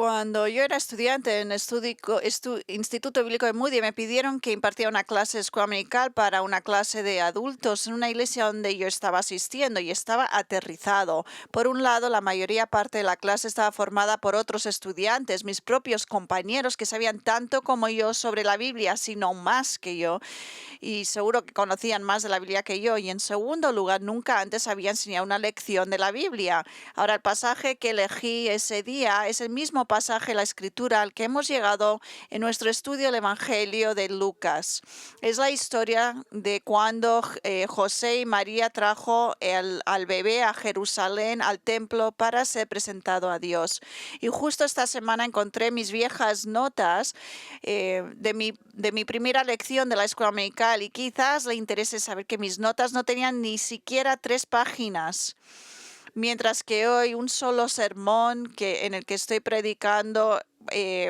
Cuando yo era estudiante en Instituto Bíblico de Moody, me pidieron que impartiera una clase de escuela dominical para una clase de adultos en una iglesia donde yo estaba asistiendo y estaba aterrizado. Por un lado, la mayoría parte de la clase estaba formada por otros estudiantes, mis propios compañeros que sabían tanto como yo sobre la Biblia, sino más que yo, y seguro que conocían más de la Biblia que yo. Y en segundo lugar, nunca antes había enseñado una lección de la Biblia. Ahora, el pasaje que elegí ese día es el mismo pasaje, la escritura, al que hemos llegado en nuestro estudio del Evangelio de Lucas. Es la historia de cuando José y María trajo al bebé a Jerusalén, al templo, para ser presentado a Dios. Y justo esta semana encontré mis viejas notas de mi primera lección de la escuela dominical, y quizás le interese saber que mis notas no tenían ni siquiera 3 páginas. Mientras que hoy un solo sermón en el que estoy predicando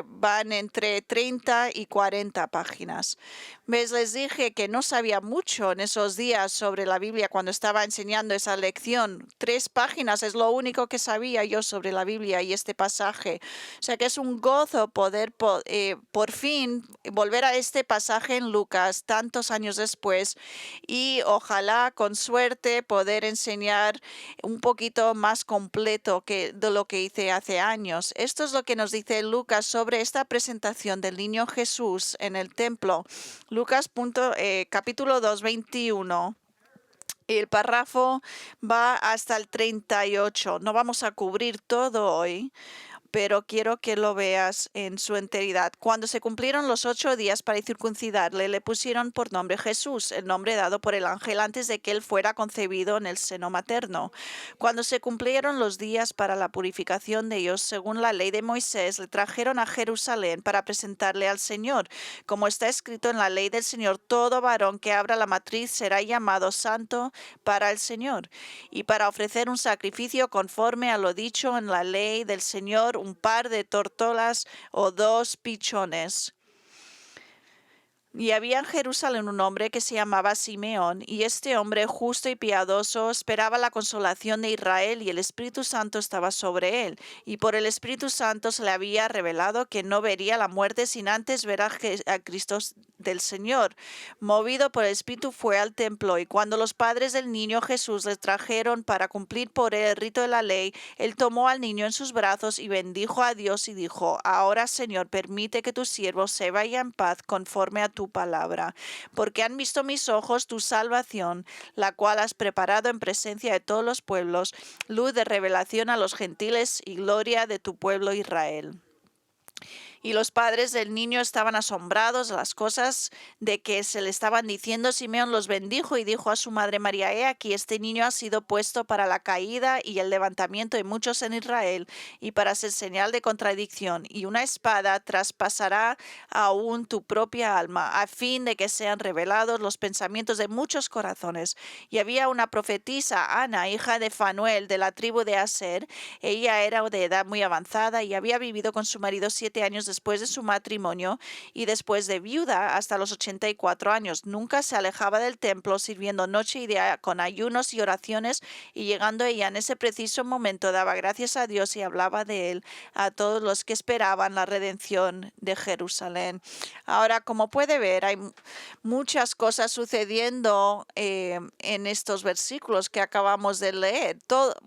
van entre 30 y 40 páginas. ¿Ves? Les dije que no sabía mucho en esos días sobre la Biblia cuando estaba enseñando esa lección. 3 páginas es lo único que sabía yo sobre la Biblia y este pasaje. O sea que es un gozo poder por fin volver a este pasaje en Lucas tantos años después, y ojalá con suerte poder enseñar un poquito más completo que de lo que hice hace años. Esto es lo que nos dice Lucas sobre esta presentación del niño Jesús en el templo. Lucas capítulo 2, 21. El párrafo va hasta el 38. No vamos a cubrir todo hoy, pero quiero que lo veas en su enteridad. Cuando se cumplieron los 8 días para circuncidarle, le pusieron por nombre Jesús, el nombre dado por el ángel antes de que él fuera concebido en el seno materno. Cuando se cumplieron los días para la purificación de ellos, según la ley de Moisés, le trajeron a Jerusalén para presentarle al Señor. Como está escrito en la ley del Señor, todo varón que abra la matriz será llamado santo para el Señor. Y para ofrecer un sacrificio conforme a lo dicho en la ley del Señor, un par de tortolas o 2 pichones. Y había en Jerusalén un hombre que se llamaba Simeón, y este hombre justo y piadoso esperaba la consolación de Israel, y el Espíritu Santo estaba sobre él. Y por el Espíritu Santo se le había revelado que no vería la muerte sin antes ver a Cristo del Señor. Movido por el Espíritu fue al templo, y cuando los padres del niño Jesús le trajeron para cumplir por él el rito de la ley, él tomó al niño en sus brazos y bendijo a Dios y dijo: Ahora, Señor, permite que tu siervo se vaya en paz conforme a tu palabra, porque han visto mis ojos tu salvación, la cual has preparado en presencia de todos los pueblos, luz de revelación a los gentiles y gloria de tu pueblo Israel. Y los padres del niño estaban asombrados de las cosas de que se le estaban diciendo. Simeón los bendijo y dijo a su madre María: He aquí, este niño ha sido puesto para la caída y el levantamiento de muchos en Israel, y para ser señal de contradicción, y una espada traspasará aún tu propia alma, a fin de que sean revelados los pensamientos de muchos corazones. Y había una profetisa, Ana, hija de Fanuel, de la tribu de Aser. Ella era de edad muy avanzada y había vivido con su marido 7 años después de su matrimonio, y después de viuda hasta los 84 años. Nunca se alejaba del templo, sirviendo noche y día con ayunos y oraciones, y llegando ella en ese preciso momento daba gracias a Dios y hablaba de él a todos los que esperaban la redención de Jerusalén. Ahora, como puede ver, hay muchas cosas sucediendo en estos versículos que acabamos de leer.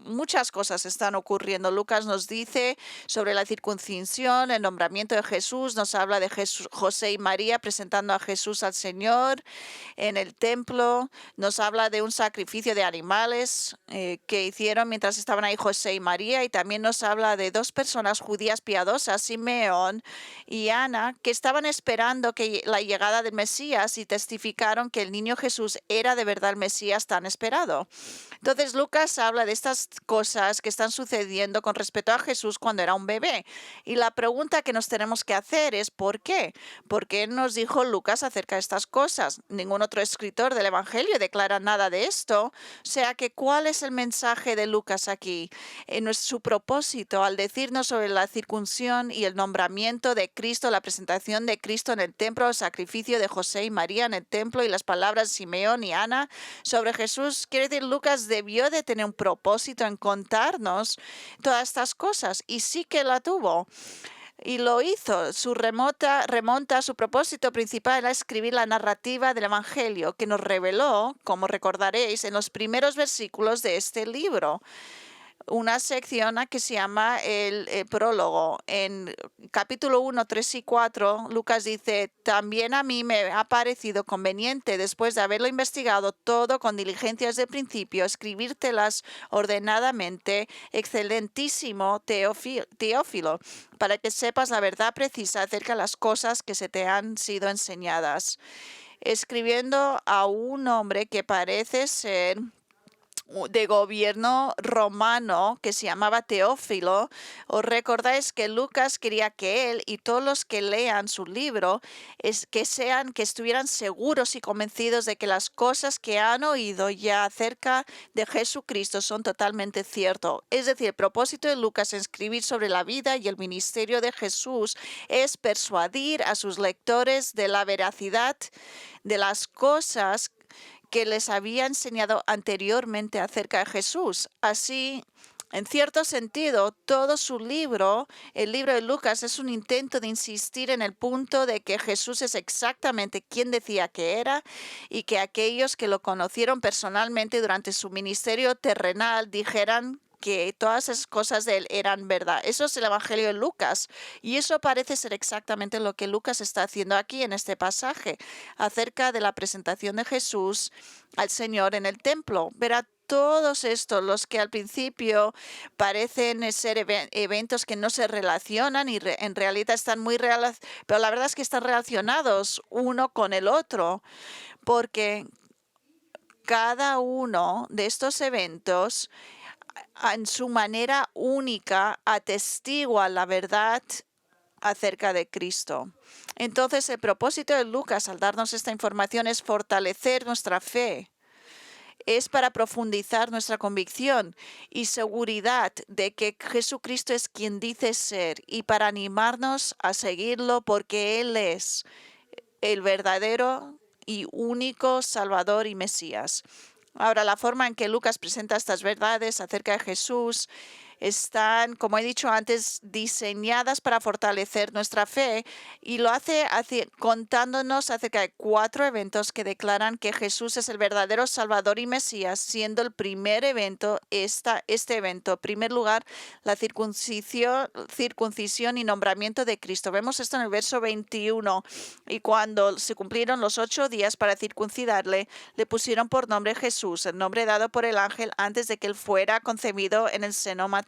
Muchas cosas están ocurriendo. Lucas nos dice sobre la circuncisión, el nombramiento de Jesús, nos habla de José y María presentando a Jesús al Señor en el templo, nos habla de un sacrificio de animales que hicieron mientras estaban ahí José y María, y también nos habla de 2 personas judías piadosas, Simeón y Ana, que estaban esperando que la llegada del Mesías y testificaron que el niño Jesús era de verdad el Mesías tan esperado. Entonces Lucas habla de estas cosas que están sucediendo con respecto a Jesús cuando era un bebé. Y la pregunta que nos tenemos que hacer es ¿por qué? ¿Por qué nos dijo Lucas acerca de estas cosas? Ningún otro escritor del Evangelio declara nada de esto. O sea que ¿cuál es el mensaje de Lucas aquí? Su propósito al decirnos sobre la circuncisión y el nombramiento de Cristo, la presentación de Cristo en el templo, el sacrificio de José y María en el templo y las palabras de Simeón y Ana sobre Jesús, quiere decir, Lucas debió de tener un propósito en contarnos todas estas cosas, y sí que la tuvo. Y lo hizo. Remonta a su propósito principal era escribir la narrativa del Evangelio, que nos reveló, como recordaréis, en los primeros versículos de este libro una sección que se llama el prólogo. En capítulo 1, 3 y 4, Lucas dice, también a mí me ha parecido conveniente, después de haberlo investigado todo con diligencia desde el principio, escribírtelas ordenadamente, excelentísimo Teófilo, para que sepas la verdad precisa acerca de las cosas que se te han sido enseñadas. Escribiendo a un hombre que parece ser de gobierno romano que se llamaba Teófilo. Os recordáis que Lucas quería que él y todos los que lean su libro que estuvieran seguros y convencidos de que las cosas que han oído ya acerca de Jesucristo son totalmente cierto. Es decir, el propósito de Lucas en escribir sobre la vida y el ministerio de Jesús es persuadir a sus lectores de la veracidad de las cosas que les había enseñado anteriormente acerca de Jesús. Así, en cierto sentido, todo su libro, el libro de Lucas, es un intento de insistir en el punto de que Jesús es exactamente quien decía que era y que aquellos que lo conocieron personalmente durante su ministerio terrenal dijeran que todas esas cosas de él eran verdad. Eso es el Evangelio de Lucas y eso parece ser exactamente lo que Lucas está haciendo aquí en este pasaje acerca de la presentación de Jesús al Señor en el templo. Verá, todos estos, los que al principio parecen ser eventos que no se relacionan y en realidad están muy relacionados, pero la verdad es que están relacionados uno con el otro, porque cada uno de estos eventos en su manera única atestigua la verdad acerca de Cristo. Entonces, el propósito de Lucas al darnos esta información es fortalecer nuestra fe, es para profundizar nuestra convicción y seguridad de que Jesucristo es quien dice ser y para animarnos a seguirlo porque Él es el verdadero y único Salvador y Mesías. Ahora, la forma en que Lucas presenta estas verdades acerca de Jesús están, como he dicho antes, diseñadas para fortalecer nuestra fe y lo hace contándonos acerca de 4 eventos que declaran que Jesús es el verdadero Salvador y Mesías, siendo el primer evento este evento. En primer lugar, la circuncisión y nombramiento de Cristo. Vemos esto en el verso 21. Y cuando se cumplieron los 8 días para circuncidarle, le pusieron por nombre Jesús, el nombre dado por el ángel antes de que él fuera concebido en el seno materno.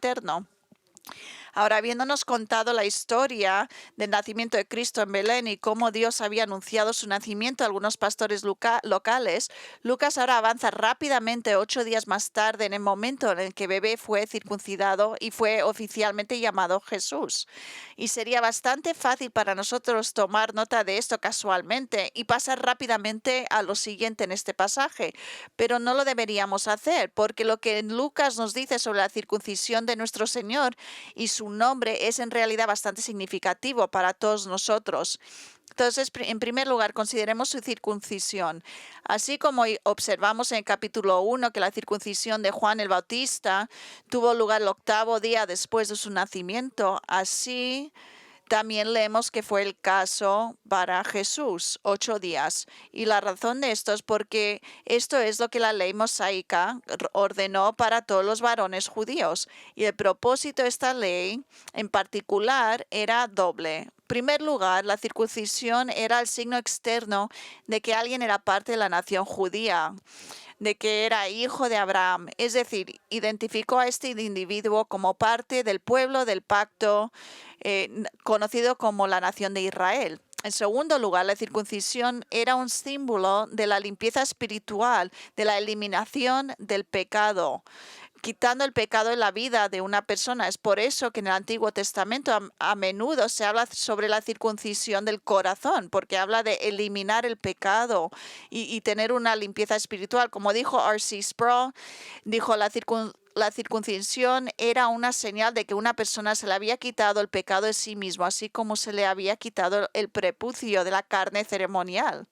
Ahora, habiéndonos contado la historia del nacimiento de Cristo en Belén y cómo Dios había anunciado su nacimiento a algunos pastores locales, Lucas ahora avanza rápidamente 8 días más tarde en el momento en el que bebé fue circuncidado y fue oficialmente llamado Jesús. Y sería bastante fácil para nosotros tomar nota de esto casualmente y pasar rápidamente a lo siguiente en este pasaje, pero no lo deberíamos hacer, porque lo que Lucas nos dice sobre la circuncisión de nuestro Señor y su nombre es en realidad bastante significativo para todos nosotros. Entonces, en primer lugar, consideremos su circuncisión. Así como observamos en el capítulo 1 que la circuncisión de Juan el Bautista tuvo lugar el 8º día después de su nacimiento, así también leemos que fue el caso para Jesús, 8 días. Y la razón de esto es porque esto es lo que la ley mosaica ordenó para todos los varones judíos. Y el propósito de esta ley en particular era doble. En primer lugar, la circuncisión era el signo externo de que alguien era parte de la nación judía, de que era hijo de Abraham, es decir, identificó a este individuo como parte del pueblo del pacto conocido como la nación de Israel. En segundo lugar, la circuncisión era un símbolo de la limpieza espiritual, de la eliminación del pecado, quitando el pecado en la vida de una persona. Es por eso que en el Antiguo Testamento a menudo se habla sobre la circuncisión del corazón, porque habla de eliminar el pecado y tener una limpieza espiritual. Como dijo R.C. Sproul, dijo la circuncisión era una señal de que una persona se le había quitado el pecado de sí mismo, así como se le había quitado el prepucio de la carne ceremonial.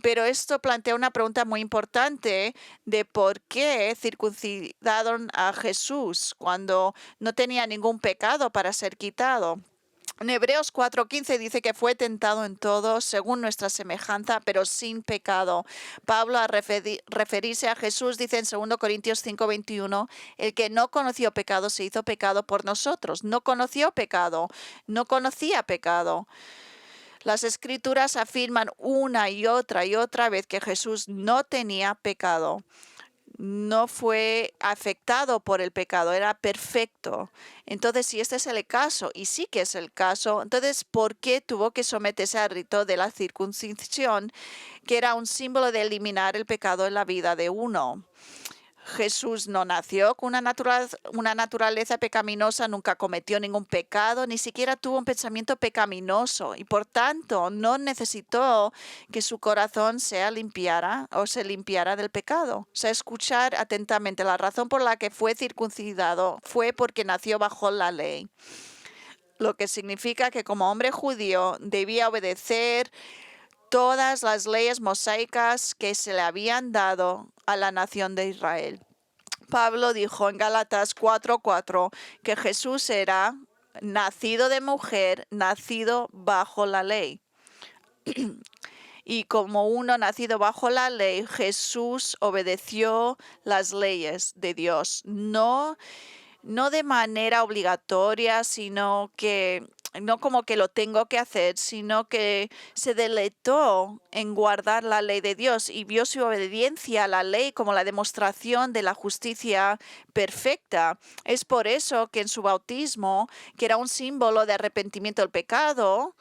Pero esto plantea una pregunta muy importante de por qué circuncidaron a Jesús cuando no tenía ningún pecado para ser quitado. En Hebreos 4:15 dice que fue tentado en todo según nuestra semejanza, pero sin pecado. Pablo, al referirse a Jesús, dice en 2 Corintios 5:21, el que no conoció pecado se hizo pecado por nosotros. No conoció pecado, no conocía pecado. Las Escrituras afirman una y otra vez que Jesús no tenía pecado. No fue afectado por el pecado, era perfecto. Entonces, si este es el caso, y sí que es el caso, entonces, ¿por qué tuvo que someterse al rito de la circuncisión, que era un símbolo de eliminar el pecado en la vida de uno? Jesús no nació con una naturaleza pecaminosa, nunca cometió ningún pecado, ni siquiera tuvo un pensamiento pecaminoso y por tanto no necesitó que su corazón se limpiara del pecado. O sea, escuchar atentamente, la razón por la que fue circuncidado fue porque nació bajo la ley, lo que significa que como hombre judío debía obedecer todas las leyes mosaicas que se le habían dado a la nación de Israel. Pablo dijo en Gálatas 4:4 que Jesús era nacido de mujer, nacido bajo la ley. Y como uno nacido bajo la ley, Jesús obedeció las leyes de Dios, no de manera obligatoria, sino que no como que lo tengo que hacer, sino que se deleitó en guardar la ley de Dios y vio su obediencia a la ley como la demostración de la justicia perfecta. Es por eso que en su bautismo, que era un símbolo de arrepentimiento del pecado,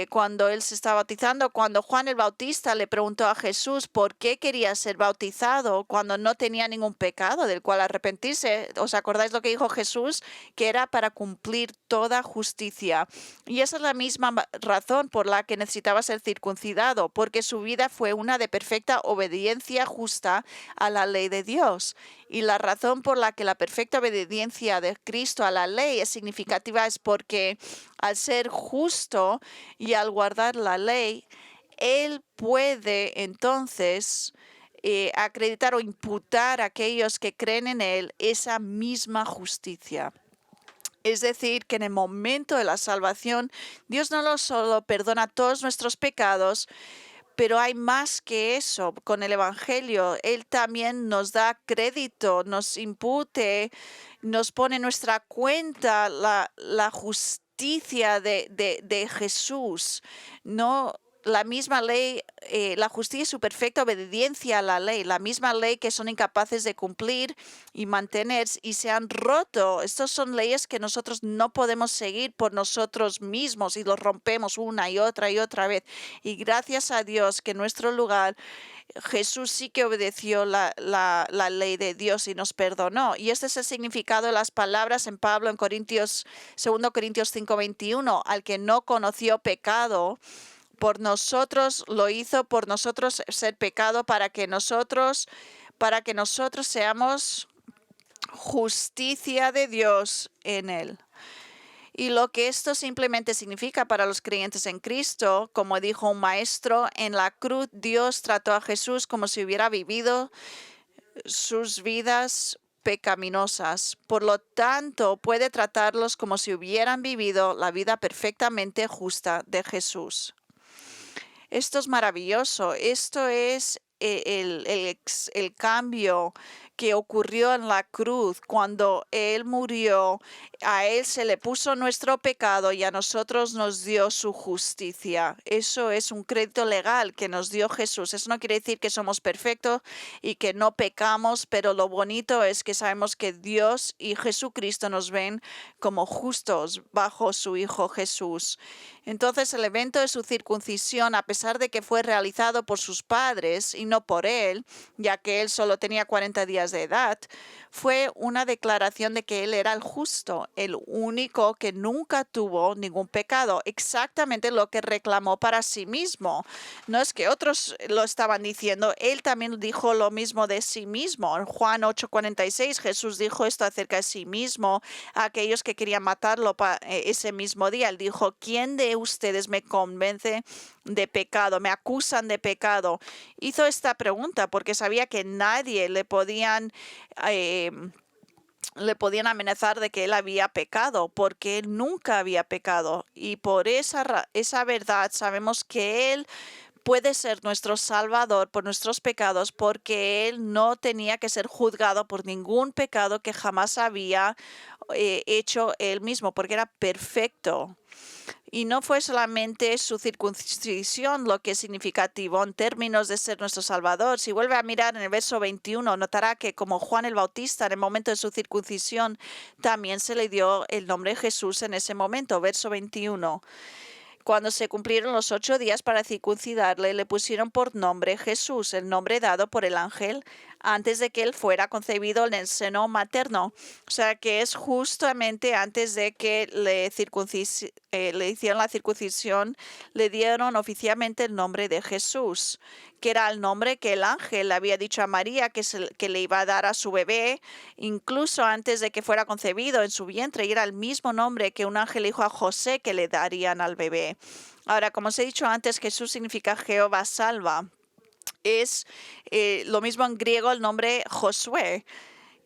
cuando él se estaba bautizando, cuando Juan el Bautista le preguntó a Jesús por qué quería ser bautizado cuando no tenía ningún pecado del cual arrepentirse. ¿Os acordáis lo que dijo Jesús? Que era para cumplir toda justicia. Y esa es la misma razón por la que necesitaba ser circuncidado, porque su vida fue una de perfecta obediencia justa a la ley de Dios. Y la razón por la que la perfecta obediencia de Cristo a la ley es significativa es porque al ser justo y al guardar la ley, Él puede entonces acreditar o imputar a aquellos que creen en Él esa misma justicia. Es decir, que en el momento de la salvación, Dios no solo perdona todos nuestros pecados, pero hay más que eso. Con el Evangelio, Él también nos da crédito, nos impute, nos pone en nuestra cuenta la justicia de Jesús. No la misma ley, la justicia y su perfecta obediencia a la ley, la misma ley que son incapaces de cumplir y mantener y se han roto. Estas son leyes que nosotros no podemos seguir por nosotros mismos y los rompemos una y otra vez. Y gracias a Dios que en nuestro lugar Jesús sí que obedeció la ley de Dios y nos perdonó. Y este es el significado de las palabras en Pablo en 2 Corintios 5:21, al que no conoció pecado, por nosotros lo hizo, por nosotros ser pecado, para que nosotros seamos justicia de Dios en él. Y lo que esto simplemente significa para los creyentes en Cristo, como dijo un maestro, en la cruz Dios trató a Jesús como si hubiera vivido sus vidas pecaminosas. Por lo tanto, puede tratarlos como si hubieran vivido la vida perfectamente justa de Jesús. Esto es maravilloso. Esto es el cambio que ocurrió en la cruz cuando Él murió. A Él se le puso nuestro pecado y a nosotros nos dio su justicia. Eso es un crédito legal que nos dio Jesús. Eso no quiere decir que somos perfectos y que no pecamos, pero lo bonito es que sabemos que Dios y Jesucristo nos ven como justos bajo su Hijo Jesús. Entonces el evento de su circuncisión, a pesar de que fue realizado por sus padres y no por él, ya que él solo tenía 40 días de edad, fue una declaración de que él era el justo, el único que nunca tuvo ningún pecado, exactamente lo que reclamó para sí mismo. No es que otros lo estaban diciendo, él también dijo lo mismo de sí mismo. En Juan 8:46 Jesús dijo esto acerca de sí mismo a aquellos que querían matarlo ese mismo día. Él dijo, ¿quién de ustedes me convence de pecado? Me acusan de pecado. Hizo esta pregunta porque sabía que nadie le podían le podían amenazar de que él había pecado, porque él nunca había pecado. Y por esa verdad sabemos que él puede ser nuestro Salvador por nuestros pecados, porque él no tenía que ser juzgado por ningún pecado que jamás había hecho él mismo, porque era perfecto. Y no fue solamente su circuncisión lo que es significativo en términos de ser nuestro Salvador. Si vuelve a mirar en el verso 21, notará que como Juan el Bautista en el momento de su circuncisión, también se le dio el nombre de Jesús en ese momento, verso 21. Cuando se cumplieron los 8 días para circuncidarle, le pusieron por nombre Jesús, el nombre dado por el ángel antes de que él fuera concebido en el seno materno. O sea que es justamente antes de que le hicieron la circuncisión, le dieron oficialmente el nombre de Jesús, que era el nombre que el ángel le había dicho a María que le iba a dar a su bebé, incluso antes de que fuera concebido en su vientre, y era el mismo nombre que un ángel dijo a José que le darían al bebé. Ahora, como os he dicho antes, Jesús significa Jehová salva. Es lo mismo en griego el nombre Josué,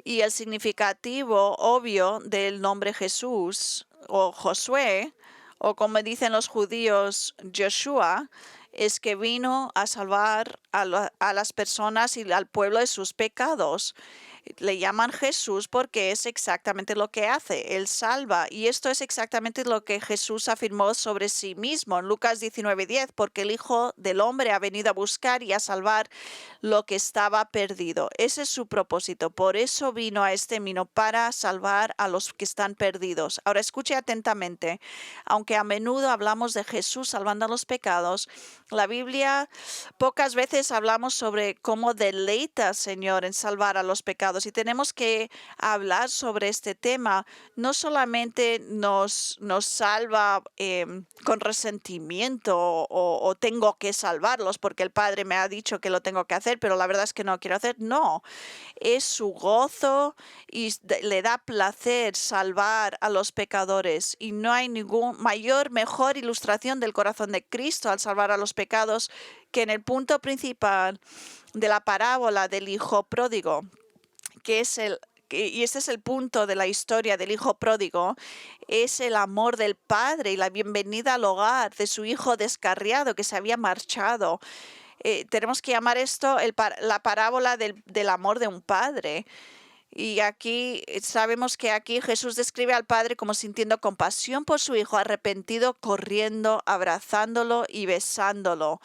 y el significativo obvio del nombre Jesús o Josué, o como dicen los judíos, Joshua, es que vino a salvar a las personas y al pueblo de sus pecados. Le llaman Jesús porque es exactamente lo que hace. Él salva. Y esto es exactamente lo que Jesús afirmó sobre sí mismo en Lucas 19:10, porque el Hijo del Hombre ha venido a buscar y a salvar lo que estaba perdido. Ese es su propósito. Por eso vino a este mundo, para salvar a los que están perdidos. Ahora escuche atentamente. Aunque a menudo hablamos de Jesús salvando a los pecados, la Biblia pocas veces hablamos sobre cómo deleita, Señor, en salvar a los pecados. Y tenemos que hablar sobre este tema. No solamente nos salva con resentimiento o tengo que salvarlos porque el Padre me ha dicho que lo tengo que hacer, pero la verdad es que no quiero hacer. No, es su gozo y le da placer salvar a los pecadores. Y no hay ningún mejor ilustración del corazón de Cristo al salvar a los pecados que en el punto principal de la parábola del hijo pródigo, y este es el punto de la historia del hijo pródigo, es el amor del padre y la bienvenida al hogar de su hijo descarriado que se había marchado. Tenemos que llamar esto la parábola del amor de un padre. Y aquí sabemos que aquí Jesús describe al padre como sintiendo compasión por su hijo arrepentido, corriendo, abrazándolo y besándolo.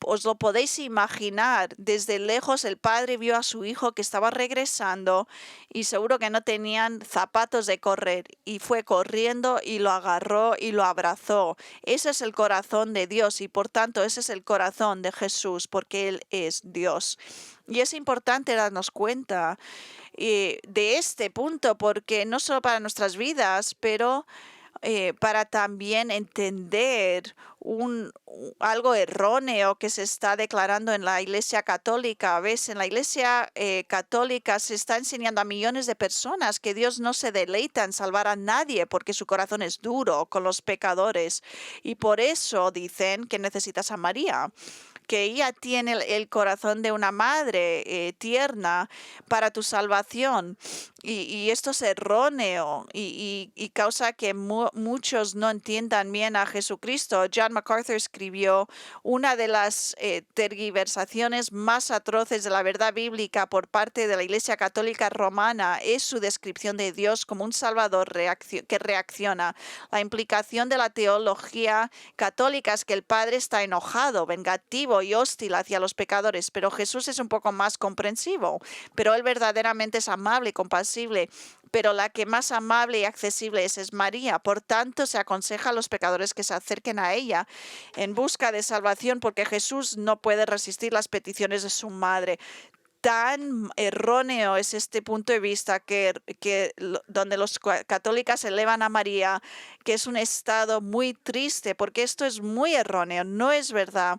Os lo podéis imaginar, desde lejos el padre vio a su hijo que estaba regresando y seguro que no tenían zapatos de correr, y fue corriendo y lo agarró y lo abrazó. Ese es el corazón de Dios y por tanto ese es el corazón de Jesús, porque Él es Dios. Y es importante darnos cuenta de este punto, porque no solo para nuestras vidas, pero para también entender algo erróneo que se está declarando en la Iglesia Católica. A veces en la Iglesia Católica se está enseñando a millones de personas que Dios no se deleita en salvar a nadie porque su corazón es duro con los pecadores. Y por eso dicen que necesitas a María, que ella tiene el corazón de una madre tierna para tu salvación. Y esto es erróneo y causa que muchos no entiendan bien a Jesucristo. John MacArthur escribió: una de las tergiversaciones más atroces de la verdad bíblica por parte de la Iglesia Católica Romana es su descripción de Dios como un Salvador que reacciona. La implicación de la teología católica es que el Padre está enojado, vengativo y hostil hacia los pecadores, pero Jesús es un poco más comprensivo, pero Él verdaderamente es amable y compasible. Pero la que más amable y accesible es María. Por tanto, se aconseja a los pecadores que se acerquen a ella en busca de salvación, porque Jesús no puede resistir las peticiones de su madre. Tan erróneo es este punto de vista donde los católicos elevan a María, que es un estado muy triste, porque esto es muy erróneo, no es verdad.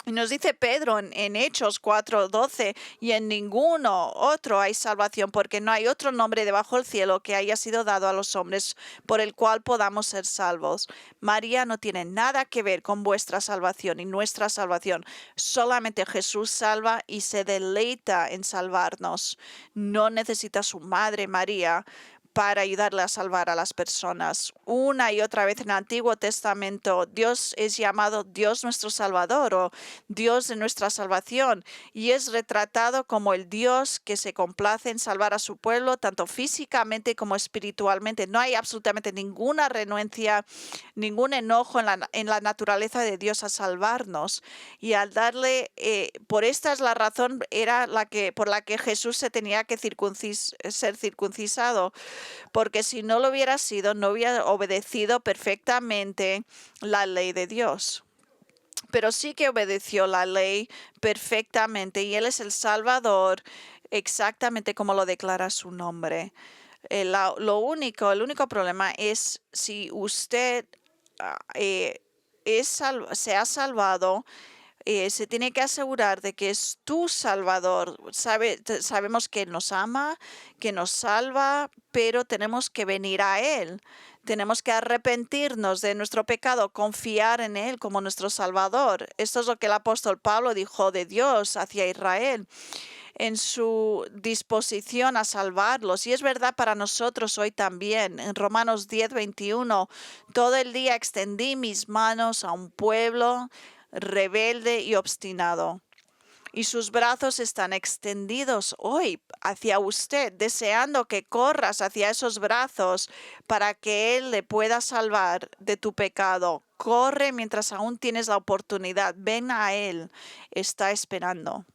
Y nos dice Pedro en Hechos 4:12, y en ninguno otro hay salvación, porque no hay otro nombre debajo del cielo que haya sido dado a los hombres por el cual podamos ser salvos. María no tiene nada que ver con vuestra salvación y nuestra salvación. Solamente Jesús salva y se deleita en salvarnos. No necesita su madre María para ayudarle a salvar a las personas. Una y otra vez en el Antiguo Testamento, Dios es llamado Dios nuestro Salvador o Dios de nuestra salvación, y es retratado como el Dios que se complace en salvar a su pueblo, tanto físicamente como espiritualmente. No hay absolutamente ninguna renuencia, ningún enojo en la naturaleza de Dios a salvarnos. Y al darle, por esta es la razón, era por la que Jesús se tenía que ser circuncisado, porque si no lo hubiera sido, no hubiera obedecido perfectamente la ley de Dios. Pero sí que obedeció la ley perfectamente, y Él es el Salvador exactamente como lo declara su nombre. El único problema es si usted se ha salvado. Se tiene que asegurar de que es tu Salvador. Sabemos que Él nos ama, que nos salva, pero tenemos que venir a Él. Tenemos que arrepentirnos de nuestro pecado, confiar en Él como nuestro Salvador. Esto es lo que el apóstol Pablo dijo de Dios hacia Israel en su disposición a salvarlos. Y es verdad para nosotros hoy también. En Romanos 10:21, todo el día extendí mis manos a un pueblo rebelde y obstinado, y sus brazos están extendidos hoy hacia usted, deseando que corras hacia esos brazos para que Él le pueda salvar de tu pecado. Corre mientras aún tienes la oportunidad. Ven a Él. Está esperando.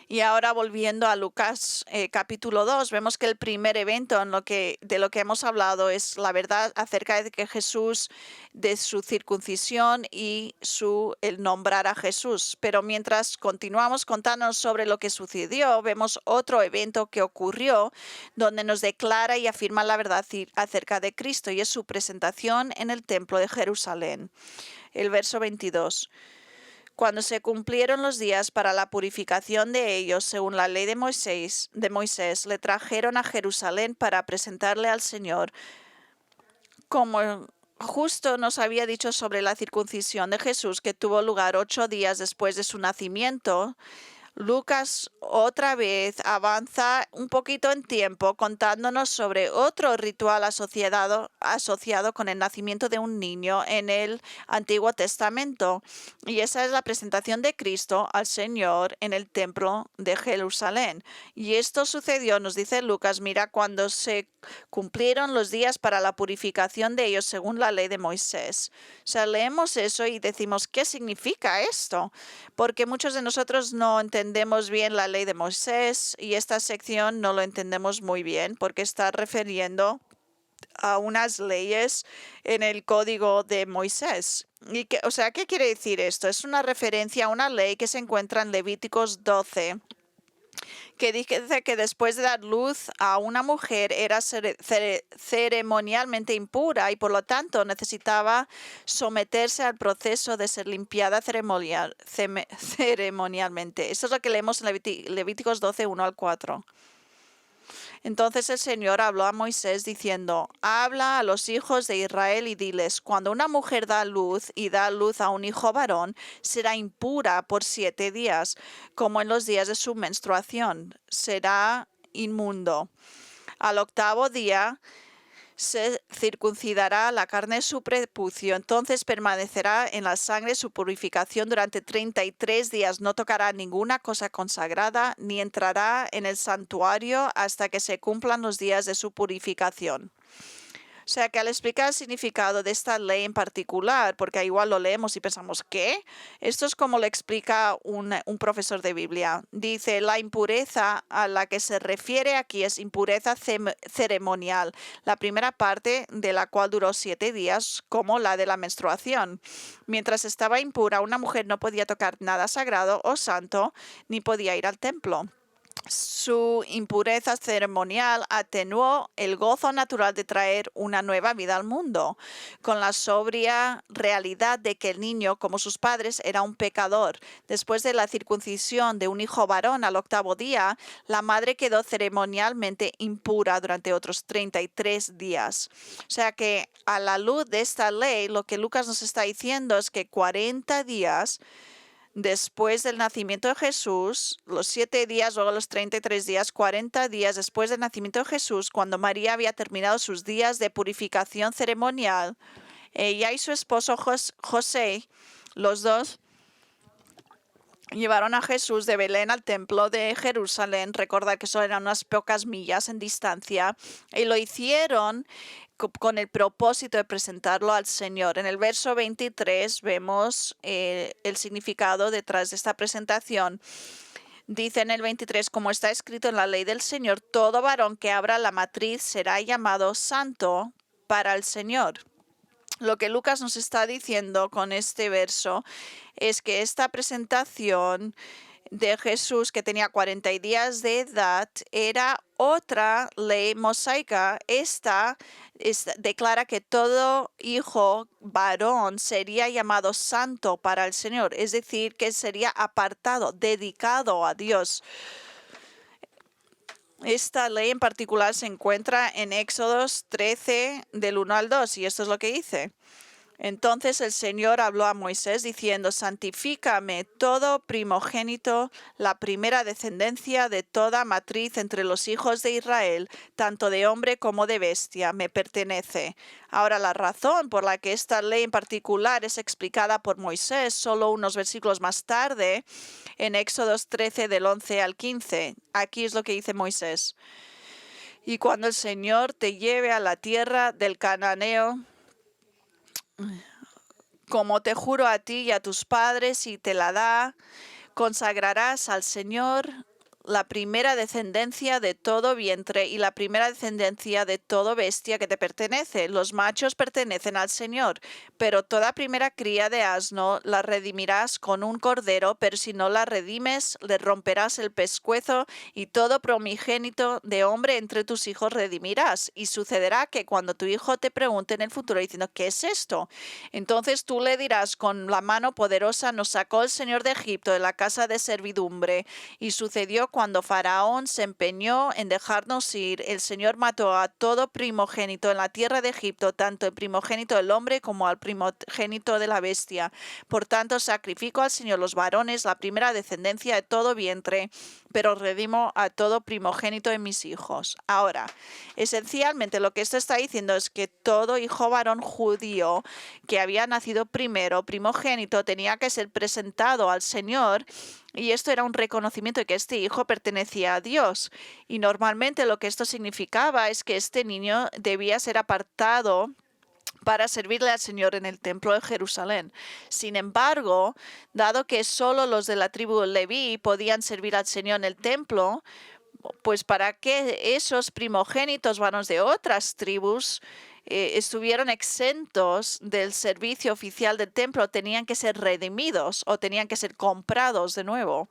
Y ahora volviendo a Lucas capítulo 2, vemos que el primer evento de lo que hemos hablado es la verdad acerca de que Jesús, de su circuncisión y el nombrar a Jesús. Pero mientras continuamos contándonos sobre lo que sucedió, vemos otro evento que ocurrió donde nos declara y afirma la verdad acerca de Cristo, y es su presentación en el templo de Jerusalén. El verso 22. Cuando se cumplieron los días para la purificación de ellos, según la ley de Moisés, le trajeron a Jerusalén para presentarle al Señor, como justo nos había dicho sobre la circuncisión de Jesús, que tuvo lugar 8 días después de su nacimiento. Lucas otra vez avanza un poquito en tiempo contándonos sobre otro ritual asociado con el nacimiento de un niño en el Antiguo Testamento. Y esa es la presentación de Cristo al Señor en el templo de Jerusalén. Y esto sucedió, nos dice Lucas, mira, cuando se cumplieron los días para la purificación de ellos según la ley de Moisés. O sea, leemos eso y decimos, ¿qué significa esto? Porque muchos de nosotros no entendemos bien la ley de Moisés, y esta sección no lo entendemos muy bien porque está refiriendo a unas leyes en el código de Moisés. O sea, ¿qué quiere decir esto? Es una referencia a una ley que se encuentra en Levíticos 12, que dice que después de dar luz a una mujer era ceremonialmente impura, y por lo tanto necesitaba someterse al proceso de ser limpiada ceremonialmente. Esto es lo que leemos en Levíticos 12, 1-4. Entonces el Señor habló a Moisés diciendo, habla a los hijos de Israel y diles, cuando una mujer da luz y da luz a un hijo varón, será impura por 7 días, como en los días de su menstruación. Será inmundo. Al 8º día se circuncidará la carne de su prepucio, entonces permanecerá en la sangre su purificación durante 33 días. No tocará ninguna cosa consagrada, ni entrará en el santuario hasta que se cumplan los días de su purificación. O sea que al explicar el significado de esta ley en particular, porque igual lo leemos y pensamos, ¿qué? Esto es como lo explica un profesor de Biblia. Dice, la impureza a la que se refiere aquí es impureza ceremonial, la primera parte de la cual duró 7 días, como la de la menstruación. Mientras estaba impura, una mujer no podía tocar nada sagrado o santo, ni podía ir al templo. Su impureza ceremonial atenuó el gozo natural de traer una nueva vida al mundo, con la sobria realidad de que el niño, como sus padres, era un pecador. Después de la circuncisión de un hijo varón al 8º día, la madre quedó ceremonialmente impura durante otros 33 días. O sea que a la luz de esta ley, lo que Lucas nos está diciendo es que 40 días después del nacimiento de Jesús, los 7 días, luego los 33 días, 40 días después del nacimiento de Jesús, cuando María había terminado sus días de purificación ceremonial, ella y su esposo José, los dos, llevaron a Jesús de Belén al templo de Jerusalén. Recordad que solo eran unas pocas millas en distancia, y lo hicieron con el propósito de presentarlo al Señor. En el verso 23 vemos el significado detrás de esta presentación. Dice en el 23, como está escrito en la ley del Señor, todo varón que abra la matriz será llamado santo para el Señor. Lo que Lucas nos está diciendo con este verso es que esta presentación de Jesús, que tenía 40 días de edad, era otra ley mosaica. Esta declara que todo hijo varón sería llamado santo para el Señor, es decir, que sería apartado, dedicado a Dios. Esta ley en particular se encuentra en Éxodos 13, del 1 al 2, y esto es lo que dice. Entonces el Señor habló a Moisés diciendo: santifícame todo primogénito, la primera descendencia de toda matriz entre los hijos de Israel, tanto de hombre como de bestia, me pertenece. Ahora, la razón por la que esta ley en particular es explicada por Moisés solo unos versículos más tarde, en Éxodos 13 del 11 al 15. Aquí es lo que dice Moisés: y cuando el Señor te lleve a la tierra del cananeo, como te juro a ti y a tus padres, y te la da, consagrarás al Señor la primera descendencia de todo vientre y la primera descendencia de todo bestia que te pertenece. Los machos pertenecen al Señor, pero toda primera cría de asno la redimirás con un cordero, pero si no la redimes, le romperás el pescuezo, y todo primogénito de hombre entre tus hijos redimirás. Y sucederá que cuando tu hijo te pregunte en el futuro diciendo: ¿qué es esto?, entonces tú le dirás: con la mano poderosa nos sacó el Señor de Egipto, de la casa de servidumbre. Y sucedió cuando Faraón se empeñó en dejarnos ir, el Señor mató a todo primogénito en la tierra de Egipto, tanto el primogénito del hombre como al primogénito de la bestia. Por tanto, sacrifico al Señor los varones, la primera descendencia de todo vientre, pero redimo a todo primogénito de mis hijos. Ahora, esencialmente lo que esto está diciendo es que todo hijo varón judío que había nacido primero, primogénito, tenía que ser presentado al Señor, y esto era un reconocimiento de que este hijo pertenecía a Dios. Y normalmente lo que esto significaba es que este niño debía ser apartado para servirle al Señor en el templo de Jerusalén. Sin embargo, dado que solo los de la tribu de Leví podían servir al Señor en el templo, pues para que esos primogénitos varones de otras tribus estuvieron exentos del servicio oficial del templo, tenían que ser redimidos o tenían que ser comprados de nuevo.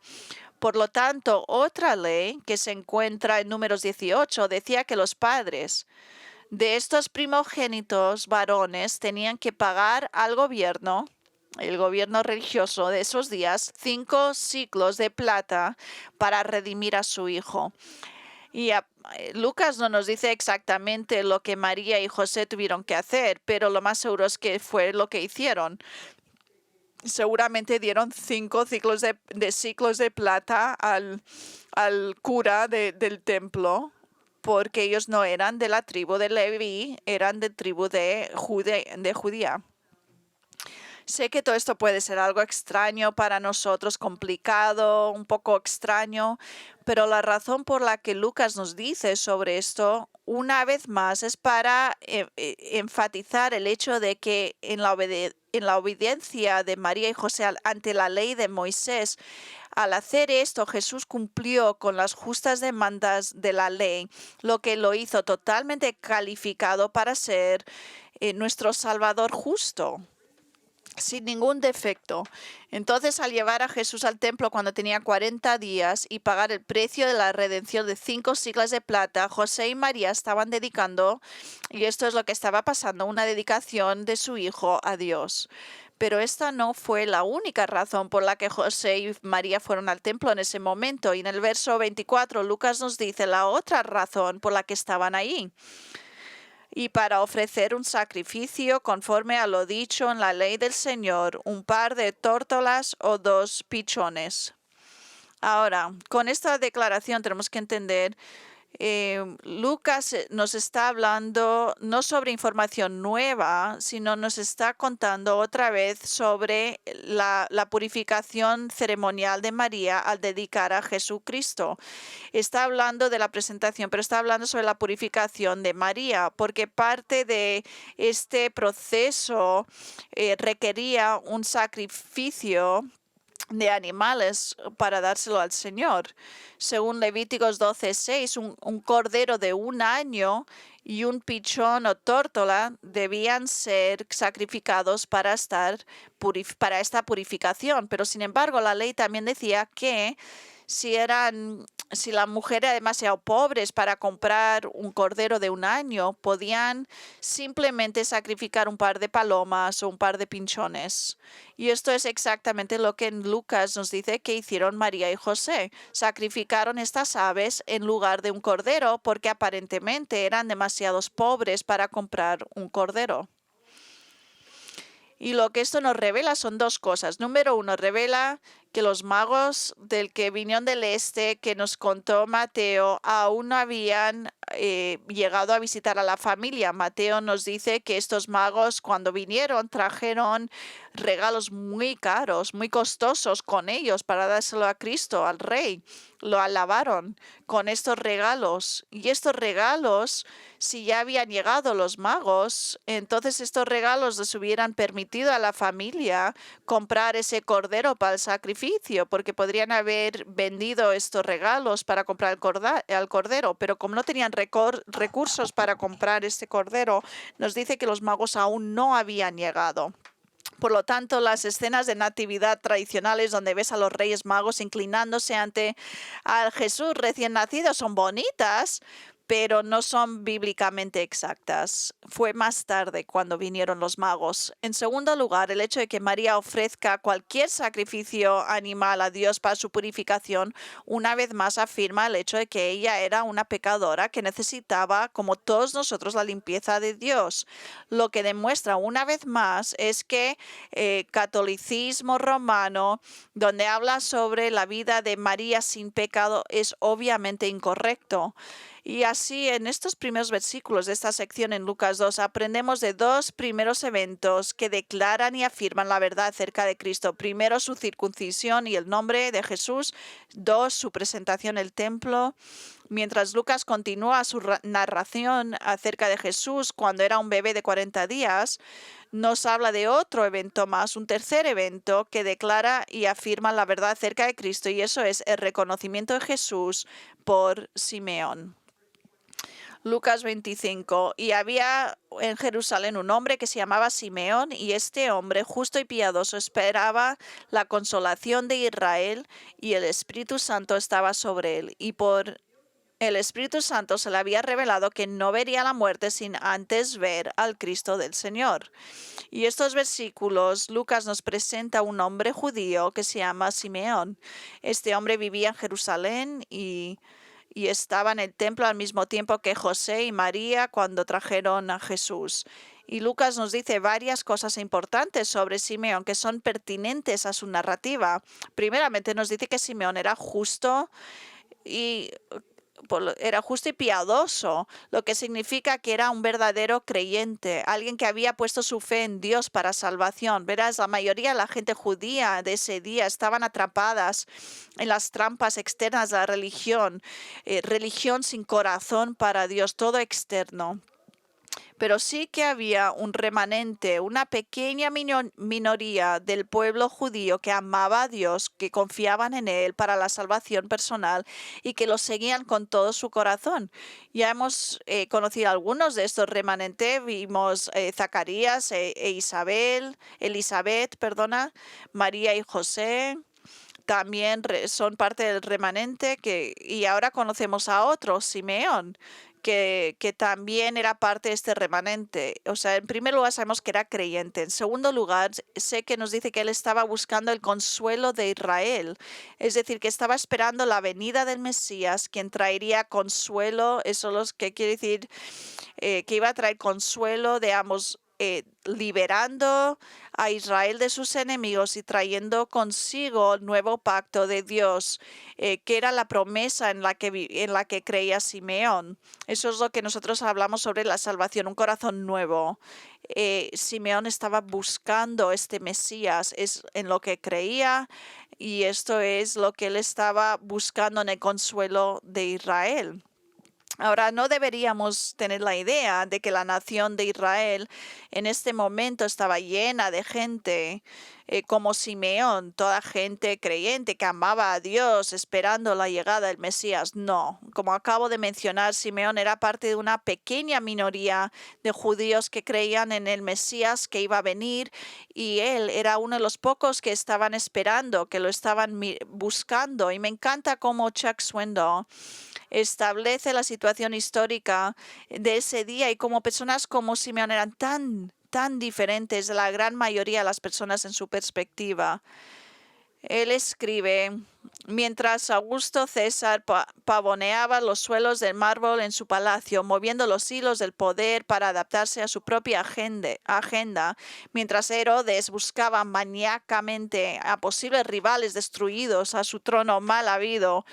Por lo tanto, otra ley que se encuentra en Números 18 decía que los padres de estos primogénitos varones tenían que pagar al gobierno, el gobierno religioso de esos días, 5 siclos de plata para redimir a su hijo. Y Lucas no nos dice exactamente lo que María y José tuvieron que hacer, pero lo más seguro es que fue lo que hicieron. Seguramente dieron 5 ciclos de plata al cura del templo, porque ellos no eran de la tribu de Leví, eran de tribu de Judía. Sé que todo esto puede ser algo extraño para nosotros, complicado, un poco extraño, pero la razón por la que Lucas nos dice sobre esto, una vez más, es para enfatizar el hecho de que en la obediencia de María y José ante la ley de Moisés, al hacer esto, Jesús cumplió con las justas demandas de la ley, lo que lo hizo totalmente calificado para ser nuestro Salvador justo. sin ningún defecto. Entonces, al llevar a Jesús al templo cuando tenía 40 días y pagar el precio de la redención de 5 siclas de plata, José y María estaban dedicando, y esto es lo que estaba pasando, una dedicación de su hijo a Dios. Pero esta no fue la única razón por la que José y María fueron al templo en ese momento. Y en el verso 24, Lucas nos dice la otra razón por la que estaban ahí. Y para ofrecer un sacrificio conforme a lo dicho en la ley del Señor, un par de tórtolas o 2 pichones. Ahora, con esta declaración tenemos que entender, Lucas nos está hablando no sobre información nueva, sino nos está contando otra vez sobre la purificación ceremonial de María al dedicar a Jesucristo. Está hablando de la presentación, pero está hablando sobre la purificación de María, porque parte de este proceso requería un sacrificio de animales para dárselo al Señor. Según Levíticos 12:6, un cordero de 1 año y un pichón o tórtola debían ser sacrificados para esta purificación. Pero sin embargo, la ley también decía que si la mujer era demasiado pobres para comprar un cordero de 1 año, podían simplemente sacrificar un par de palomas o un par de pinchones. Y esto es exactamente lo que en Lucas nos dice que hicieron María y José. Sacrificaron estas aves en lugar de un cordero porque aparentemente eran demasiados pobres para comprar un cordero. Y lo que esto nos revela son 2 cosas. Número 1, revela que los magos del que vinieron del este, que nos contó Mateo, aún no habían llegado a visitar a la familia. Mateo nos dice que estos magos, cuando vinieron, trajeron regalos muy caros, muy costosos con ellos para dárselo a Cristo, al Rey. Lo alabaron con estos regalos. Y estos regalos, si ya habían llegado los magos, entonces estos regalos les hubieran permitido a la familia comprar ese cordero para el sacrificio, porque podrían haber vendido estos regalos para comprar el cordero, pero como no tenían recursos para comprar este cordero, nos dice que los magos aún no habían llegado. Por lo tanto, las escenas de natividad tradicionales donde ves a los Reyes Magos inclinándose ante al Jesús recién nacido son bonitas, pero no son bíblicamente exactas. Fue más tarde cuando vinieron los magos. En segundo lugar, el hecho de que María ofrezca cualquier sacrificio animal a Dios para su purificación, una vez más afirma el hecho de que ella era una pecadora que necesitaba, como todos nosotros, la limpieza de Dios. Lo que demuestra una vez más es que catolicismo romano, donde habla sobre la vida de María sin pecado, es obviamente incorrecto. Y así, en estos primeros versículos de esta sección en Lucas 2, aprendemos de 2 primeros eventos que declaran y afirman la verdad acerca de Cristo. Primero, su circuncisión y el nombre de Jesús. 2, su presentación en el templo. Mientras Lucas continúa su narración acerca de Jesús cuando era un bebé de 40 días, nos habla de otro evento más, un tercer evento que declara y afirma la verdad acerca de Cristo, y eso es el reconocimiento de Jesús por Simeón. Lucas 25. Y había en Jerusalén un hombre que se llamaba Simeón, y este hombre, justo y piadoso, esperaba la consolación de Israel, y el Espíritu Santo estaba sobre él. Y por el Espíritu Santo se le había revelado que no vería la muerte sin antes ver al Cristo del Señor. Y estos versículos, Lucas nos presenta a un hombre judío que se llama Simeón. Este hombre vivía en Jerusalén y estaba en el templo al mismo tiempo que José y María cuando trajeron a Jesús. Y Lucas nos dice varias cosas importantes sobre Simeón que son pertinentes a su narrativa. Primeramente nos dice que Simeón era justo y piadoso, lo que significa que era un verdadero creyente, alguien que había puesto su fe en Dios para salvación. Verás, la mayoría de la gente judía de ese día estaban atrapadas en las trampas externas de la religión, religión sin corazón para Dios, todo externo. pero sí que había un remanente, una pequeña minoría del pueblo judío que amaba a Dios, que confiaban en Él para la salvación personal y que lo seguían con todo su corazón. Ya hemos conocido algunos de estos remanentes, vimos Zacarías Elizabeth, perdona, María y José. También son parte del remanente y ahora conocemos a otro, Simeón, que también era parte de este remanente. O sea, en primer lugar sabemos que era creyente. En segundo lugar, sé que nos dice que él estaba buscando el consuelo de Israel. Es decir, que estaba esperando la venida del Mesías, quien traería consuelo. Eso es lo que quiere decir que iba a traer consuelo de ambos, liberando a Israel de sus enemigos y trayendo consigo el nuevo pacto de Dios, que era la promesa en la que creía Simeón. Eso es lo que nosotros hablamos sobre la salvación, un corazón nuevo. Simeón estaba buscando este Mesías, es en lo que creía, y esto es lo que él estaba buscando en el consuelo de Israel. Ahora, no deberíamos tener la idea de que la nación de Israel en este momento estaba llena de gente como Simeón, toda gente creyente que amaba a Dios esperando la llegada del Mesías. No, como acabo de mencionar, Simeón era parte de una pequeña minoría de judíos que creían en el Mesías que iba a venir, y él era uno de los pocos que estaban esperando, que lo estaban buscando. Y me encanta cómo Chuck Swindoll establece la situación histórica de ese día y cómo personas como Simeón eran tan diferentes de la gran mayoría de las personas en su perspectiva. Él escribe: mientras Augusto César pavoneaba los suelos del mármol en su palacio, moviendo los hilos del poder para adaptarse a su propia agenda, mientras Herodes buscaba maníacamente a posibles rivales destruidos a su trono mal habido,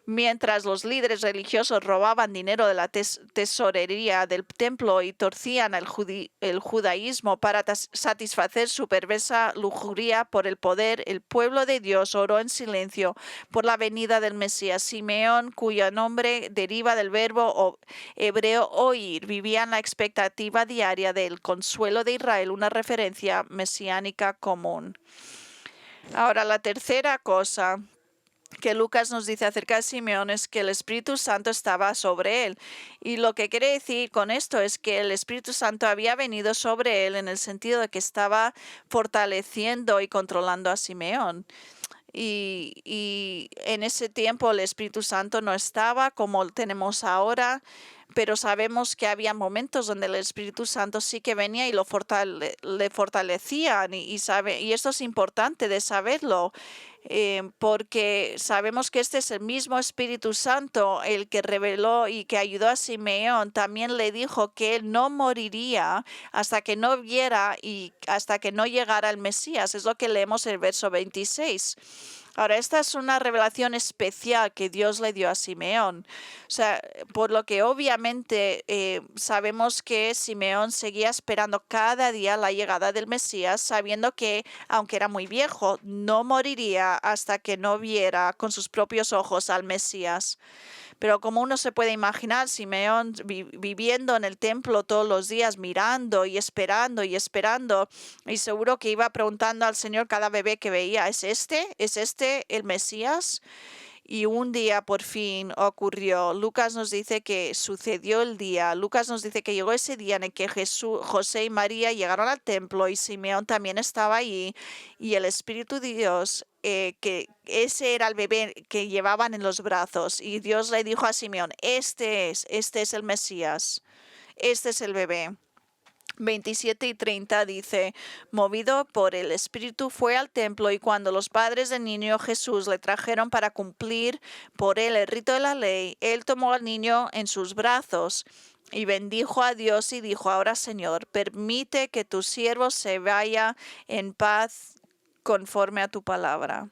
mientras los líderes religiosos robaban dinero de la tesorería del templo y torcían el judaísmo para satisfacer su perversa lujuria por el poder, el pueblo de Dios oró en silencio por la venida del Mesías. Simeón, cuyo nombre deriva del verbo hebreo oír, vivía en la expectativa diaria del consuelo de Israel, una referencia mesiánica común. Ahora, la tercera cosa que Lucas nos dice acerca de Simeón es que el Espíritu Santo estaba sobre él. Y lo que quiere decir con esto es que el Espíritu Santo había venido sobre él en el sentido de que estaba fortaleciendo y controlando a Simeón. Y en ese tiempo el Espíritu Santo no estaba como tenemos ahora, pero sabemos que había momentos donde el Espíritu Santo sí que venía y le fortalecían, y esto es importante de saberlo, porque sabemos que este es el mismo Espíritu Santo el que reveló y que ayudó a Simeón. También le dijo que él no moriría hasta que no viera y hasta que no llegara el Mesías. Es lo que leemos en el verso 26. Ahora, esta es una revelación especial que Dios le dio a Simeón. O sea, por lo que obviamente sabemos que Simeón seguía esperando cada día la llegada del Mesías, sabiendo que, aunque era muy viejo, no moriría hasta que no viera con sus propios ojos al Mesías. Pero como uno se puede imaginar, Simeón viviendo en el templo todos los días, mirando y esperando, y seguro que iba preguntando al Señor cada bebé que veía: ¿es este? ¿Es este el Mesías? Y un día por fin ocurrió. Lucas nos dice que sucedió el día. Lucas nos dice que llegó ese día en el que Jesús, José y María llegaron al templo, y Simeón también estaba allí, y el Espíritu de Dios, que ese era el bebé que llevaban en los brazos, y Dios le dijo a Simeón: este es el Mesías, este es el bebé. 27 y 30 dice: movido por el Espíritu fue al templo, y cuando los padres del niño Jesús le trajeron para cumplir por él el rito de la ley, él tomó al niño en sus brazos y bendijo a Dios y dijo: ahora, Señor, permite que tu siervo se vaya en paz conforme a tu palabra.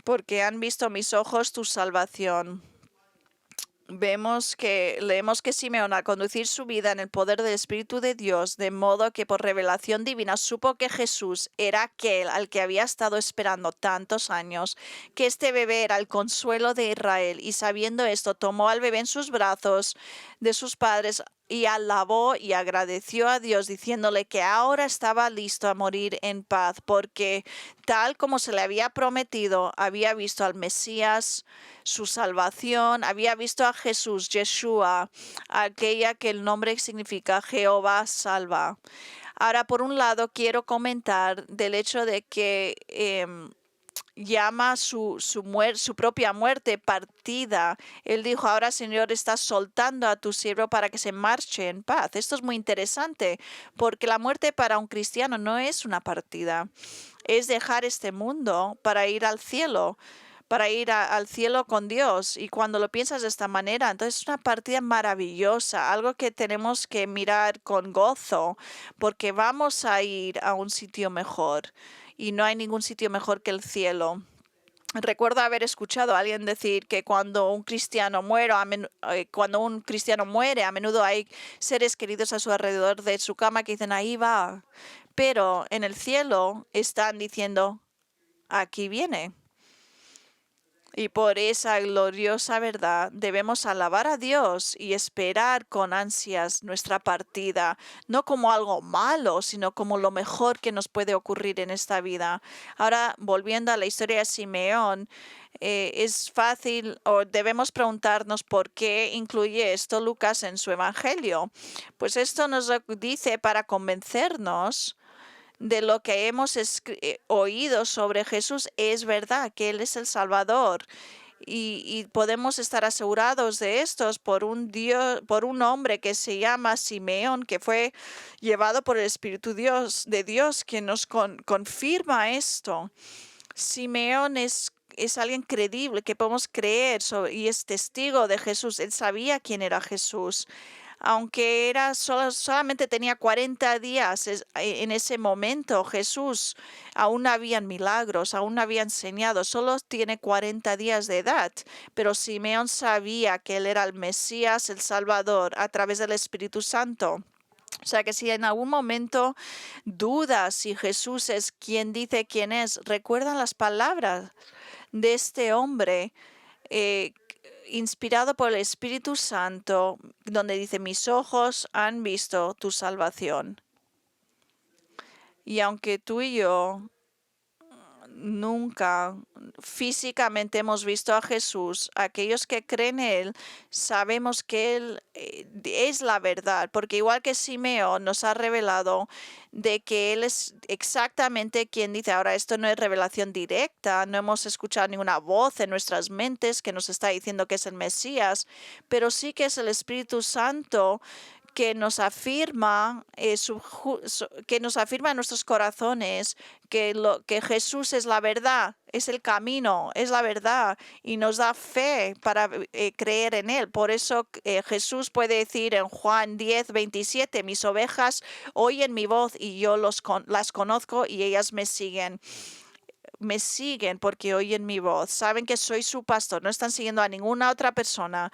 Porque han visto mis ojos tu salvación. leemos que Simeón, al conducir su vida en el poder del Espíritu de Dios, de modo que por revelación divina supo que Jesús era aquel al que había estado esperando tantos años, que este bebé era el consuelo de Israel, y sabiendo esto, tomó al bebé en sus brazos de sus padres y alabó y agradeció a Dios, diciéndole que ahora estaba listo a morir en paz, porque tal como se le había prometido, había visto al Mesías, su salvación, había visto a Jesús, Yeshua, aquella que el nombre significa Jehová salva. Ahora, por un lado, quiero comentar del hecho de que llama su propia muerte partida. Él dijo, ahora Señor, estás soltando a tu siervo para que se marche en paz. Esto es muy interesante porque la muerte para un cristiano no es una partida, es dejar este mundo para ir al cielo, para ir al cielo con Dios. Y cuando lo piensas de esta manera, entonces es una partida maravillosa, algo que tenemos que mirar con gozo, porque vamos a ir a un sitio mejor y no hay ningún sitio mejor que el cielo. Recuerdo haber escuchado a alguien decir que cuando un cristiano muere, a menudo hay seres queridos a su alrededor de su cama que dicen, ahí va. Pero en el cielo están diciendo, aquí viene. Y por esa gloriosa verdad debemos alabar a Dios y esperar con ansias nuestra partida, no como algo malo, sino como lo mejor que nos puede ocurrir en esta vida. Ahora, volviendo a la historia de Simeón, es fácil o debemos preguntarnos por qué incluye esto Lucas en su evangelio. Pues esto nos lo dice para convencernos de lo que hemos oído sobre Jesús es verdad, que Él es el Salvador. Y podemos estar asegurados de estos por un Dios, por un hombre que se llama Simeón, que fue llevado por el Espíritu de Dios, que nos confirma esto. Simeón es alguien creíble que podemos creer y es testigo de Jesús. Él sabía quién era Jesús. Aunque solamente tenía 40 días en ese momento, Jesús aún no habían milagros, aún no había enseñado, solo tiene 40 días de edad, pero Simeón sabía que él era el Mesías, el Salvador, a través del Espíritu Santo. O sea que si en algún momento dudas si Jesús es quien dice quién es, recuerdan las palabras de este hombre eh, inspirado por el Espíritu Santo, donde dice, mis ojos han visto tu salvación. Y aunque tú y yo nunca físicamente hemos visto a Jesús, aquellos que creen en Él, sabemos que Él es la verdad, porque igual que Simeón nos ha revelado de que Él es exactamente quien dice. Ahora, esto no es revelación directa, no hemos escuchado ninguna voz en nuestras mentes que nos está diciendo que es el Mesías, pero sí que es el Espíritu Santo que nos afirma, que nos afirma en nuestros corazones que Jesús es la verdad, es el camino, es la verdad y nos da fe para creer en Él. Por eso Jesús puede decir en Juan 10:27, mis ovejas oyen mi voz y yo las conozco y ellas me siguen. Me siguen porque oyen mi voz, saben que soy su pastor, no están siguiendo a ninguna otra persona.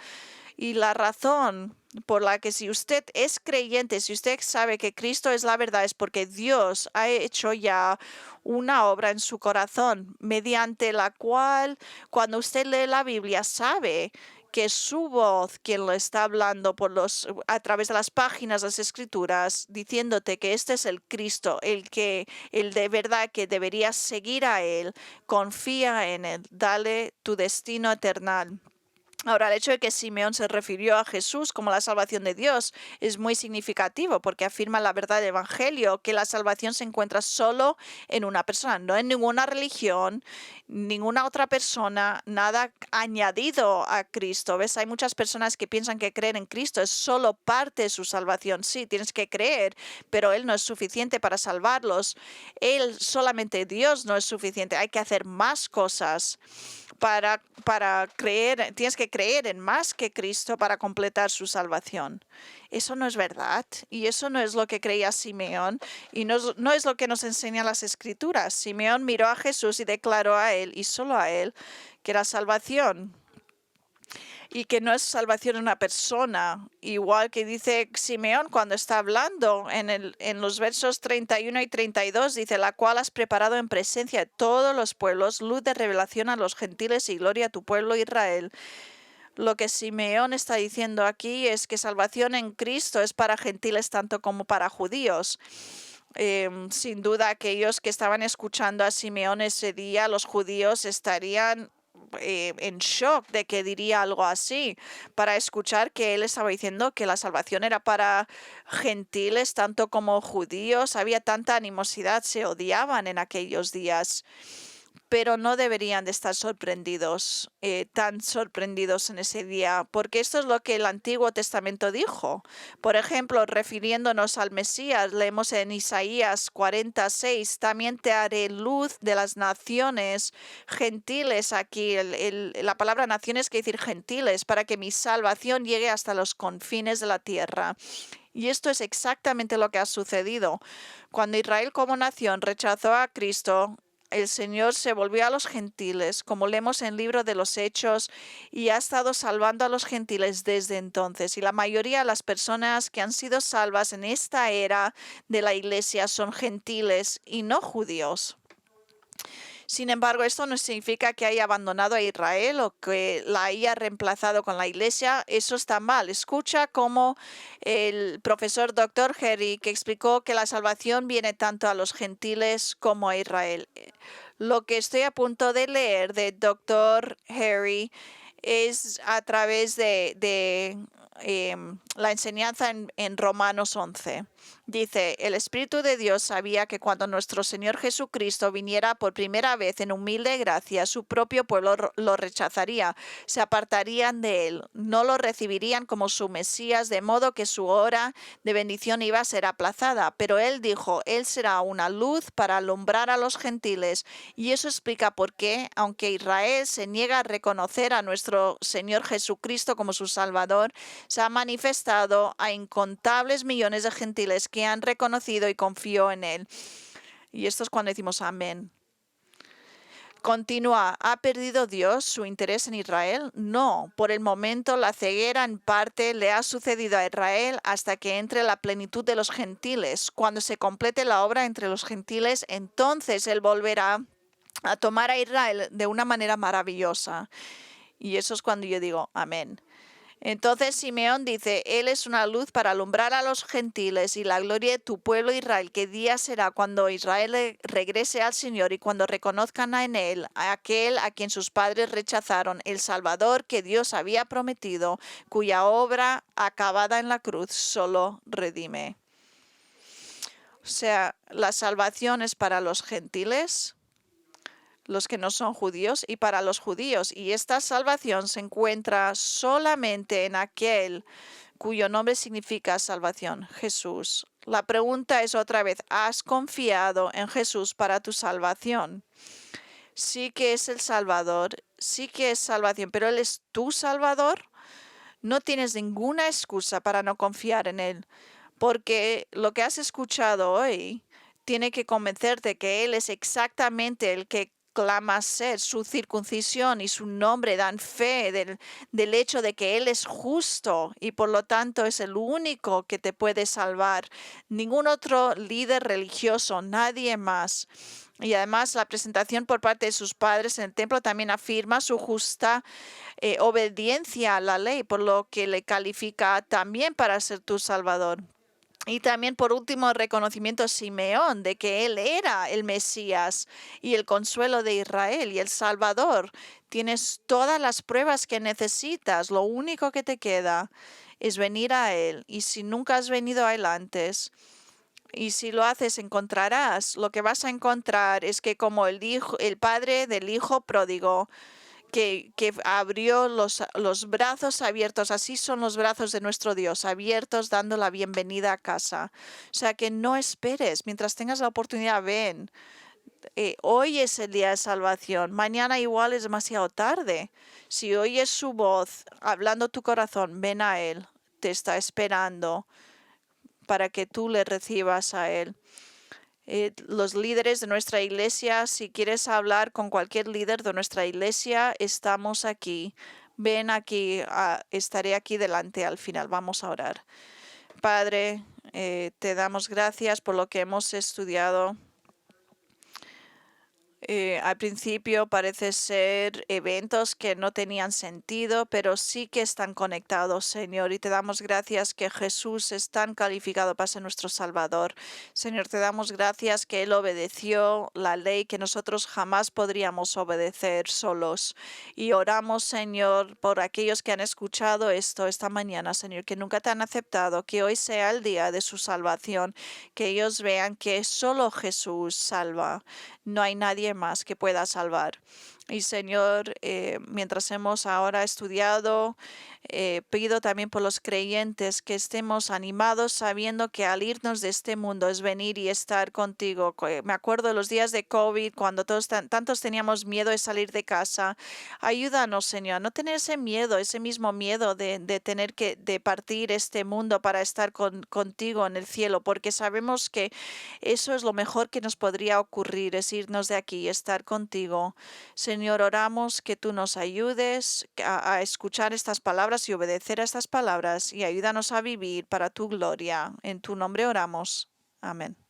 Y la razón por la que si usted es creyente, si usted sabe que Cristo es la verdad, es porque Dios ha hecho ya una obra en su corazón, mediante la cual cuando usted lee la Biblia sabe que es su voz quien lo está hablando a través de las páginas de las Escrituras, diciéndote que este es el Cristo, el de verdad que deberías seguir a Él, confía en Él, dale tu destino eterno. Ahora, el hecho de que Simeón se refirió a Jesús como la salvación de Dios es muy significativo porque afirma la verdad del Evangelio, que la salvación se encuentra solo en una persona, no en ninguna religión, ninguna otra persona, nada añadido a Cristo. ¿Ves? Hay muchas personas que piensan que creer en Cristo es solo parte de su salvación. Sí, tienes que creer, pero Él no es suficiente para salvarlos. Solamente Dios no es suficiente. Hay que hacer más cosas para creer, tienes que creer en más que Cristo para completar su salvación. Eso no es verdad y eso no es lo que creía Simeón y no es lo que nos enseñan las Escrituras. Simeón miró a Jesús y declaró a Él y solo a Él que era salvación. y que no es salvación en una persona, igual que dice Simeón cuando está hablando en los versos 31 y 32, dice, la cual has preparado en presencia de todos los pueblos, luz de revelación a los gentiles y gloria a tu pueblo Israel. Lo que Simeón está diciendo aquí es que salvación en Cristo es para gentiles tanto como para judíos. Sin duda, aquellos que estaban escuchando a Simeón ese día, los judíos estarían en shock de que diría algo así, para escuchar que él estaba diciendo que la salvación era para gentiles tanto como judíos. Había tanta animosidad, se odiaban en aquellos días, pero no deberían de estar sorprendidos, tan sorprendidos en ese día, porque esto es lo que el Antiguo Testamento dijo. Por ejemplo, refiriéndonos al Mesías, leemos en Isaías 46, también te haré luz de las naciones gentiles. Aquí la palabra naciones quiere decir gentiles, para que mi salvación llegue hasta los confines de la tierra. Y esto es exactamente lo que ha sucedido. Cuando Israel como nación rechazó a Cristo, el Señor se volvió a los gentiles, como leemos en el libro de los Hechos, y ha estado salvando a los gentiles desde entonces. Y la mayoría de las personas que han sido salvas en esta era de la iglesia son gentiles y no judíos. Sin embargo, esto no significa que haya abandonado a Israel o que la haya reemplazado con la iglesia. Eso está mal. Escucha cómo el profesor Dr. Harry, que explicó que la salvación viene tanto a los gentiles como a Israel. Lo que estoy a punto de leer de Dr. Harry es a través de la enseñanza en Romanos 11. Dice, el Espíritu de Dios sabía que cuando nuestro Señor Jesucristo viniera por primera vez en humilde gracia, su propio pueblo lo rechazaría, se apartarían de él, no lo recibirían como su Mesías, de modo que su hora de bendición iba a ser aplazada. Pero él dijo, él será una luz para alumbrar a los gentiles. Y eso explica por qué, aunque Israel se niega a reconocer a nuestro Señor Jesucristo como su Salvador, se ha manifestado a incontables millones de gentiles que han reconocido y confió en él. Y esto es cuando decimos amén. Continúa, ¿ha perdido Dios su interés en Israel? No, por el momento la ceguera en parte le ha sucedido a Israel hasta que entre la plenitud de los gentiles. Cuando se complete la obra entre los gentiles, entonces él volverá a tomar a Israel de una manera maravillosa. Y eso es cuando yo digo amén. Entonces Simeón dice, Él es una luz para alumbrar a los gentiles y la gloria de tu pueblo Israel. ¿Qué día será cuando Israel regrese al Señor y cuando reconozcan en Él a aquel a quien sus padres rechazaron, el Salvador que Dios había prometido, cuya obra acabada en la cruz solo redime? O sea, la salvación es para los gentiles, los que no son judíos, y para los judíos. Y esta salvación se encuentra solamente en aquel cuyo nombre significa salvación, Jesús. La pregunta es otra vez, ¿has confiado en Jesús para tu salvación? Sí que es el Salvador, sí que es salvación, pero Él es tu Salvador. No tienes ninguna excusa para no confiar en Él, porque lo que has escuchado hoy tiene que convencerte que Él es exactamente el que clama ser. Su circuncisión y su nombre dan fe del hecho de que Él es justo y por lo tanto es el único que te puede salvar. Ningún otro líder religioso, nadie más. Y además la presentación por parte de sus padres en el templo también afirma su justa obediencia a la ley, por lo que le califica también para ser tu Salvador. Y también por último el reconocimiento de Simeón de que él era el Mesías y el consuelo de Israel y el Salvador. Tienes todas las pruebas que necesitas, lo único que te queda es venir a Él. Y si nunca has venido a Él antes, y si lo haces, encontrarás. Lo que vas a encontrar es que como el padre del hijo pródigo, que abrió los brazos abiertos, así son los brazos de nuestro Dios, abiertos, dando la bienvenida a casa. O sea que no esperes, mientras tengas la oportunidad, ven. Hoy es el día de salvación, mañana igual es demasiado tarde. Si oyes su voz hablando tu corazón, ven a Él, te está esperando para que tú le recibas a Él. Los líderes de nuestra iglesia, si quieres hablar con cualquier líder de nuestra iglesia, estamos aquí Ven aquí, estaré aquí delante al final. Vamos a orar. Padre, te damos gracias por lo que hemos estudiado. Al principio parece ser eventos que no tenían sentido, pero sí que están conectados, Señor, y te damos gracias que Jesús es tan calificado para ser nuestro Salvador. Señor, te damos gracias que Él obedeció la ley que nosotros jamás podríamos obedecer solos. Y oramos, Señor, por aquellos que han escuchado esto esta mañana, Señor, que nunca te han aceptado, que hoy sea el día de su salvación, que ellos vean que solo Jesús salva. No hay nadie más que pueda salvar. Y Señor, mientras hemos ahora estudiado, pido también por los creyentes que estemos animados sabiendo que al irnos de este mundo es venir y estar contigo. Me acuerdo de los días de COVID cuando todos tantos teníamos miedo de salir de casa. Ayúdanos, Señor, a no tener ese miedo, ese mismo miedo de tener que de partir este mundo para estar contigo en el cielo, porque sabemos que eso es lo mejor que nos podría ocurrir, es irnos de aquí y estar contigo. Señor, oramos que tú nos ayudes a escuchar estas palabras y obedecer a estas palabras y ayúdanos a vivir para tu gloria. En tu nombre oramos. Amén.